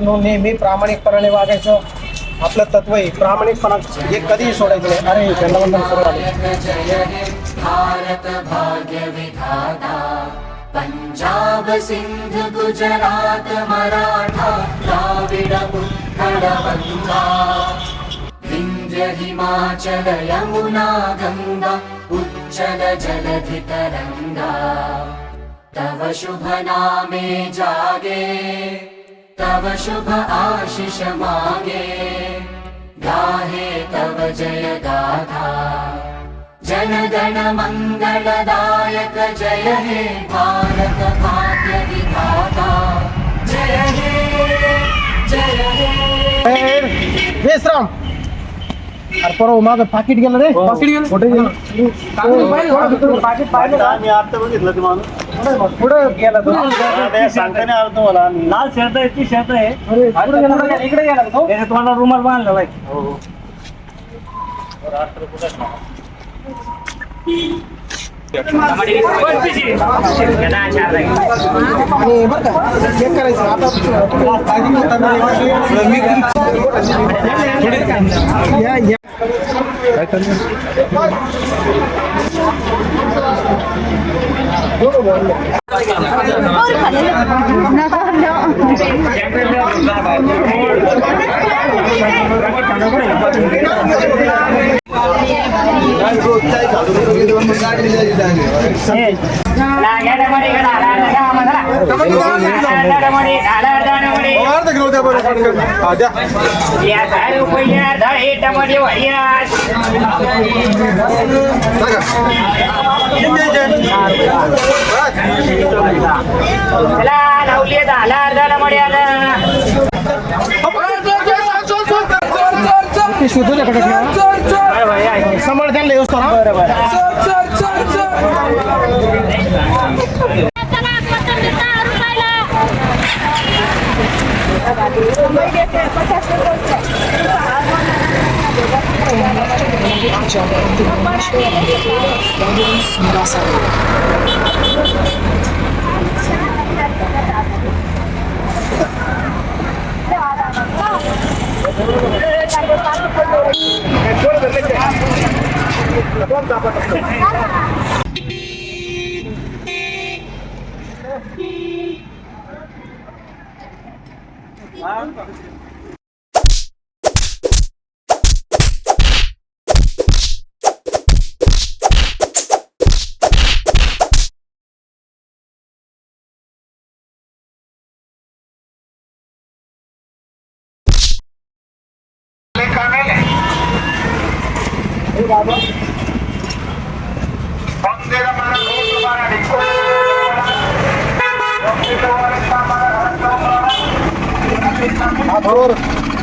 मित्रांनो, नेहमी प्रामाणिकपणाने वागायचं आपलं तत्व आहे. प्रामाणिकपणा हे कधीही सोडायचं नाही. अरे चंद्रवंदन सुरू झाले. भारत भाग्य विधाता पंजाब सिंध गुजरात मराठा द्राविड उत्कल गंगा विंध्य हिमाचल यमुना गंगा उच्चल जलधि तरंगा तव शुभ नामे जागे तव शुभ आशीष मागे गाहे तव जय गाथा जन गण मंगलदायक जय हे भारत भाग्य विधाता जय हे जय हे. विश्राम. अरे परवा माझं पाकिट गेलं रे. पाकिट गेलं कुठे गेलं? पाकिट पाहिलं. आम्ही आता बघितलं ते माणूस पुढे गेला तो. सांगता नाही आलं तुम्हाला. लाल शर्ट आहे, ती शर्ट आहे. इकडे गेला तो. त्याच्यात तुम्हाला रुमाल बांधला बाई. आणि बरं का चेक करायचं आता या या काय समोर त्यांना येऊस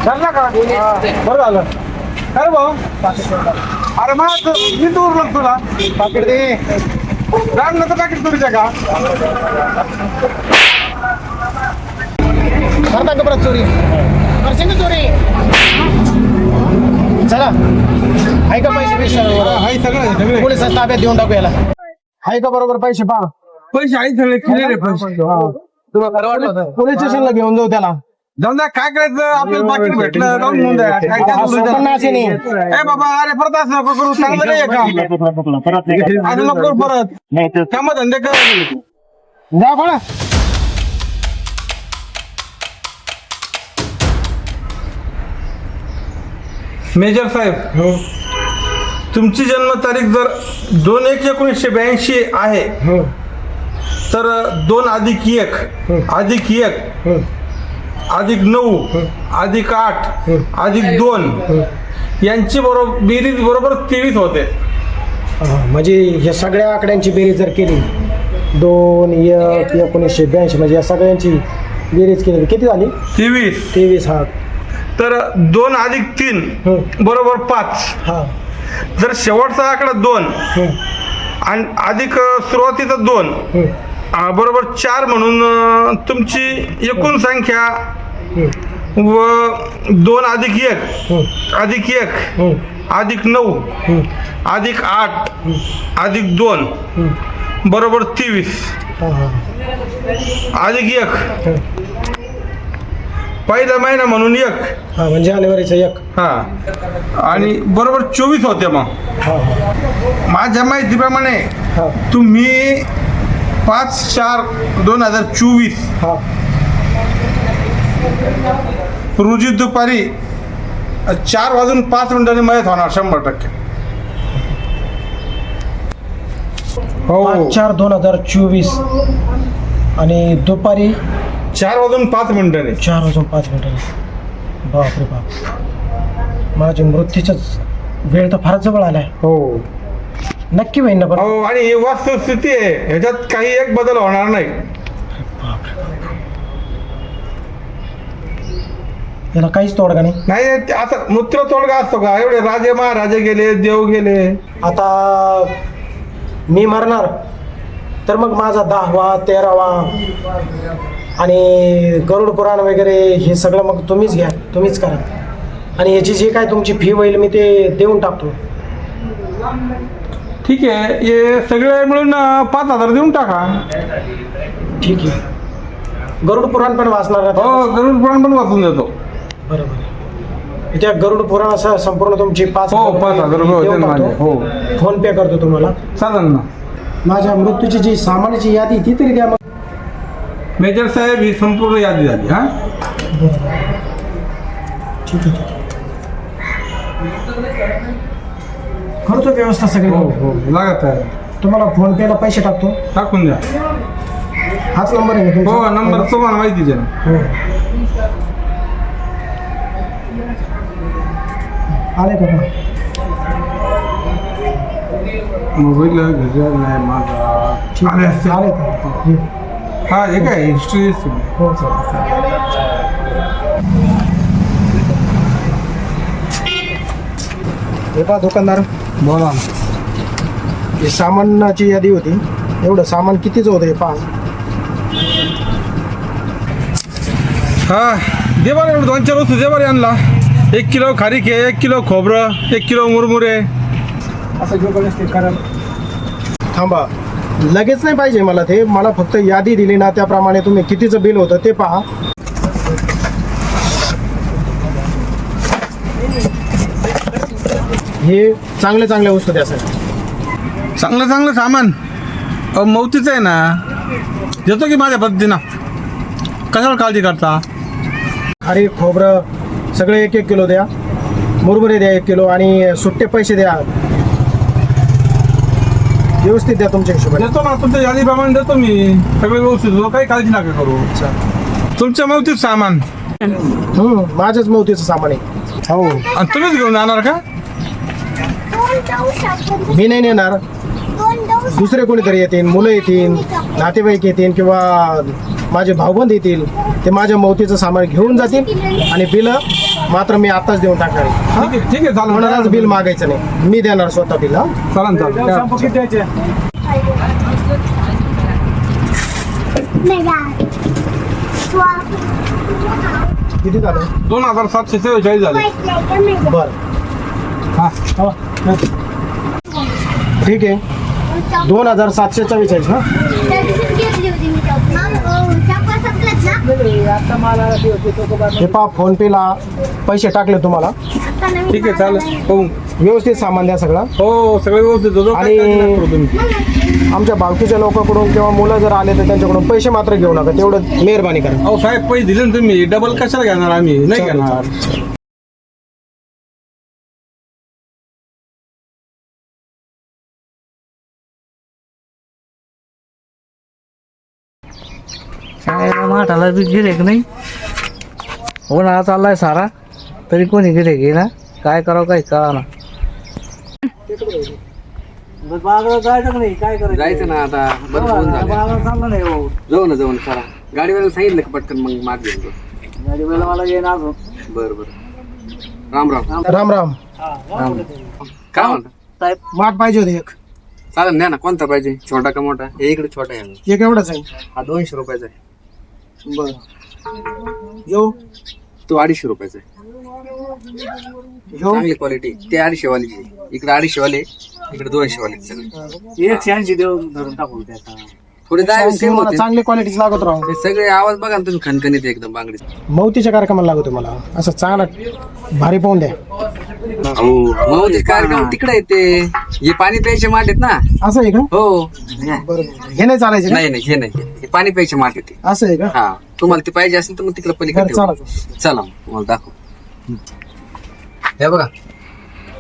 झालं का बरं झालं काय भाऊ अरे मग मी दूर लागतो तुला पाकिट दे लागलं तर पाकिट तुरीच्या का करता का परत चोरी करशील चोरी चला आहे का पैसे सगळं पोलीस ताब्यात देऊन टाकू याला आहे का बरोबर पैसे पहा पैसे आहेत सगळे क्लिअर आहे पैसे पोलीस स्टेशनला घेऊन जाऊ त्याला जाऊन द्या काय करायचं आपल्याला पाकिट भेटलं जाऊन घेऊन द्या काय नाही ए बाबा अरे परत असं नको करू चांगलं नाही काम आज नको परत काम धंदे कर जा बळा मेजर साहेब तुमची जन्मतारीख जर 2/1/1982 आहे तर 2 अधिक 1 अधिक 1 अधिक 9 अधिक 8 अधिक 2 यांची बेरीज बरोबर 23 होते. म्हणजे या सगळ्या आकड्यांची बेरीज जर केली 2/1/1982 म्हणजे या सगळ्यांची बेरीज केली किती झाली 23 हा तर 2 अधिक 3 बरोबर 5 हा जर शेवटचा आकडा 2 आणि अधिक सुरुवातीचा 2 बरोबर 4 म्हणून तुमची एकूण संख्या व 2 अधिक 1 अधिक 1 अधिक 9 अधिक 8 अधिक 2 बरोबर 23 अधिक 1 पहिला महिना म्हणून एक. हा म्हणजे जानेवारीचा 1. हा आणि बरोबर 24 होते. मग हा माझ्या माहितीप्रमाणे हा तुम्ही 5/4/2024 हा रोजी दुपारी 4:05 मयत होणार 100%. हो 5/4/2024 आणि दुपारी 4:05 4:05. बापरे बाप, माझ्या मृत्यूचा वेळ तर फारच जवळ आलाय. हो नक्की होईन ना पण? हो आणि ही वस्तुस्थिती आहे, ह्याच्यात काही एक बदल होणार नाही. याला काहीच तोडगा नाही. नाही ते असं मृत्यू तोडगा असतो का? एवढे राजे महाराजे गेले, देव गेले. आता मी मरणार तर मग माझा 10वा 13वा आणि गरुड पुराण वगैरे हे सगळं मग तुम्हीच घ्या, तुम्हीच करा. आणि याची जी काय तुमची फी होईल मी ते देऊन टाकतो. ठीक आहे, हे सगळे मिळून 5,000 देऊन टाका. ठीक आहे. गरुड पुराण पण वाचणार ना? हो गरुड पुराण पण वाचून देतो. बरोबर. त्या गरुड पुराण संपूर्ण तुमची 5,000 हो 5,000 रुपये होते माझे. हो फोन पे करतो तुम्हाला. चालेल ना. माझ्या मृत्यूची जी सामानाची यादी ती तरी द्या मग. मेजर साहेब ही संपूर्ण यादी झाली. हा ठीक आहे. करतो व्यवस्था सगळी. हो हो लागत आहे. तुम्हाला फोन पेला पैसे टाकतो. टाकून द्या. हाच नंबर आहे ना तुमचा? हो नंबर तुम्हाला माहितीच आहे. हो. आले का? मोबाईल घ्यायचा नाही माझा. ठीक आले आहे. असते. आले का? ये. हा हे काय हिस्ट्री. हो चालेल. हे पहा दुकानदार, बोला. हे सामानाची यादी होती. एवढं सामान कितीच होतं हे पहा. हा दे बरं एवढं 2-4 वस्तू दे बरं यांना. 1 किलो खारीक आहे, 1 किलो खोबरं, 1 किलो मुरमुरे. असं जो गणेश ते करा. थांबा, लगेच नाही पाहिजे मला ते. मला फक्त यादी दिली ना त्याप्रमाणे तुम्ही कितीचं बिल होतं ते पहा. हे चांगले चांगल्या वस्तू द्या सर. चांगलं सामान मौतीचं आहे ना, देतो की माझ्या पद्धतीनं. कशाला काळजी करता? खारी खोबरं सगळे 1-1 किलो द्या. मुरमुरे द्या 1 किलो आणि सुट्टे पैसे द्या. व्यवस्थित द्या तुमच्या हिशोबाने. देतो ना, तुमच्या यादीप्रमाणे देतो मी. सगळे व्यवस्थित देतो, काही काळजी नका करू. तुमच्या मौतीत सामान. माझ्याच मौतीचं सामान आहे. हो. आणि तुम्हीच घेऊन जाणार का? मी नाही नेणार, दुसरे कोणीतरी येतील, मुलं येतील, नातेवाईक येतील किंवा माझे भाऊबंद येतील. ते माझ्या मौतीचं सामान घेऊन जातील आणि बिल मात्र मी आताच देऊन टाकणार आहे. ठीक आहे चालेल. कोणालाच बिल मागायचं नाही, मी देणार स्वतः बिल. हा चालेल. किती झालं? 2,747 झाले. बरं हा ठीक आहे. 2,744 ना? हे पहा फोन पेला पैसे टाकले तुम्हाला. ठीक आहे चालेल. हो व्यवस्थित सामान द्या सगळं. हो सगळे व्यवस्थित देतो, काही काळजी नका करू तुम्ही. आमच्या भावकीच्या लोकांकडून किंवा मुलं जर आले तर त्यांच्याकडून पैसे मात्र घेऊ नका, तेवढं मेहरबानी करा. अहो साहेब पैसे दिले ना तुम्ही, डबल कशाला घेणार? आम्ही नाही चालेल, घेणार. माठाला बी गिरेक नाही. उन्हाळा चाललाय सारा तरी कोणी गिरेक येईना. काय करावं काही कळाना. जायचं नाही, काय करायचं? जायचं ना आता. बरं फोन झाला. चाललं नाही भाऊ. जाऊ ना चला. गाडीवाल्याला सांगितलं का पटकन मग माग घेऊन जाऊ. गाडी वेळेला मला येईना अजून. बरं राम राम. राम राम. काय म्हणता साहेब माठ पाहिजे होते एक. चालेल न्या ना. कोणता पाहिजे, छोटा का मोठा? हे इकडे छोटा आहे. एक एवढाच आहे. हा 200 रुपयाचा आहे. बरं येऊ. तो 250 रुपयाचा आहे. येऊ. चांगली क्वालिटी. ते 250 वालीची. इकडे 250 वाले, इकडे 200 वाले सगळे. 180 देऊन धरून टाकू त्याचा. थोडे दहा वीस कमी मला होतील. चांगली क्वालिटीच लागत राहू. हे सगळे आवाज बघा ना तुम्ही, खणखणीत एकदम बांगडी. मौतीच्या कार्यक्रमाला लागतो मला असं चांगला भारी पाहून द्या. मग ते कार्यक्रम तिकडे येते. हे पाणी प्यायचे माठ आहेत ना. असं आहे का? हो. बरोबर. हे नाही चालायचे का? नाही हे नाही, हे पाणी प्यायचे माठ येते. असं आहे का? हा, तुम्हाला ते पाहिजे असेल तर मग तिकडे पलीकडे बरं, चला. ठेवू. चला तुम्हाला दाखव. हे बघा,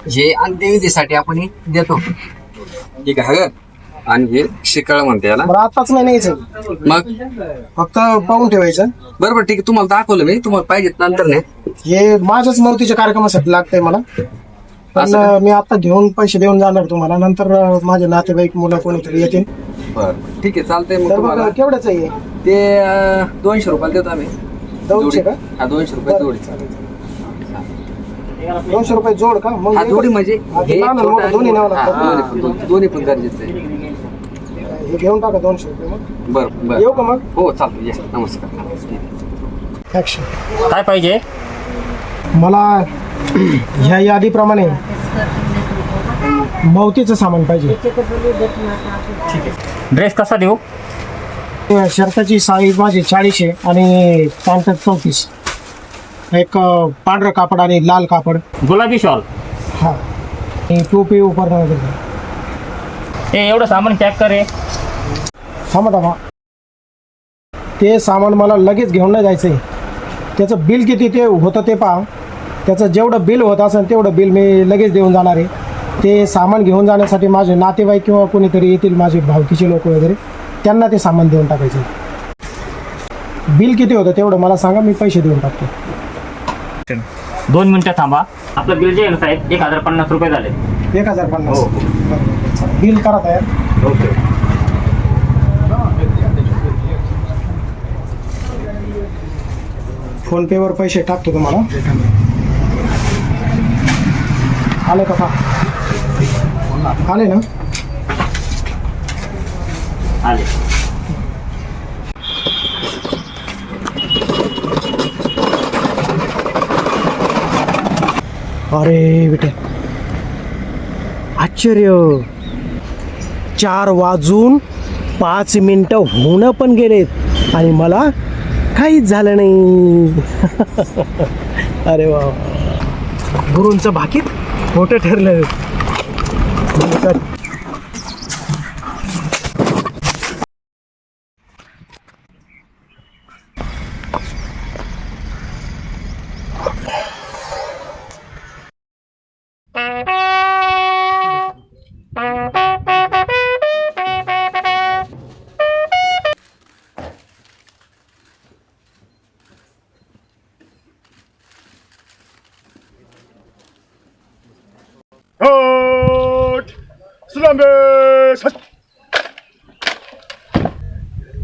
हे अंत्यविधीसाठी आपण हे देतो. हे घागर आणि हे शिकळ म्हणते याला. बरं आताच नाही न्यायचं, मग फक्त पाहून ठेवायचं. बरोबर, ठीक आहे. तुम्हाला दाखवलं मी, तुम्हाला पाहिजेत नंतर नाही. हे माझ्याच मौतीच्या कार्यक्रमासाठी लागतंय मला. पण असं मी आता घेऊन पैसे देऊन जाणार तुम्हाला. नंतर माझे नातेवाईक मुलं कोणीतरी येतील. बरं ठीक आहे, चालतंय. मग तर तुम्हाला मग केवढंच आहे हे? ते 200 रुपयाला देतो आम्ही. 200 का? हा, 200 रुपये जोडी. 200 रुपये जोड का? मग हा, जोडी म्हणजे हा, ते हे लहान आणि छोटं मोठं आणि दोन्ही न्यावं हा, लागतं. दोन्ही पण गरजेचं आहे. हे घेऊन टाका 200 रुपये. मग बरं बरं. येऊ का मग? हो चालतं, या. नमस्कार. ऍक्शन. काय पाहिजे? मला ह्या यादीप्रमाणे मौतीचं सामान पाहिजे. ड्रेस कसा देऊ? शर्टाची साईज माझी 40 आहे आणि पॅन्ट 34. एक पांढरं कापड आणि लाल कापड. गुलाबी शॉल. हा, आणि टोपी उपर. हे एवढं सामान पॅक कर रे. थांबा. ते सामान मला लगेच घेऊन नाही जायचं आहे. त्याचं बिल किती ते होतं ते पहा. त्याचं जेवढं बिल होत असेल तेवढं बिल मी लगेच देऊन जाणार आहे. ते सामान घेऊन जाण्यासाठी माझे नातेवाईक किंवा कोणीतरी येतील, माझे भावकीचे लोक वगैरे, त्यांना ते सामान देऊन टाकायचं. बिल किती होतं तेवढं मला सांगा, मी पैसे देऊन टाकतो. 2 मिनिटं थांबा. आपलं बिल जे आहे ना साहेब, 1050 रुपये झाले. 1050. बिल करा तयार. ओके. फोन पेवर पैसे टाकतो तुम्हाला. आले का? आले ना? आले. अरे बेटे, आश्चर्य. 4:05 होणं पण गेलेत आणि मला काहीच झालं नाही. अरे वा, गुरूंचं भाकीत मोठं ठरलं.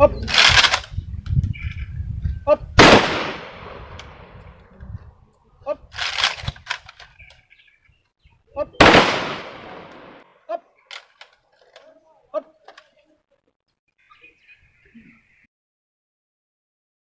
up.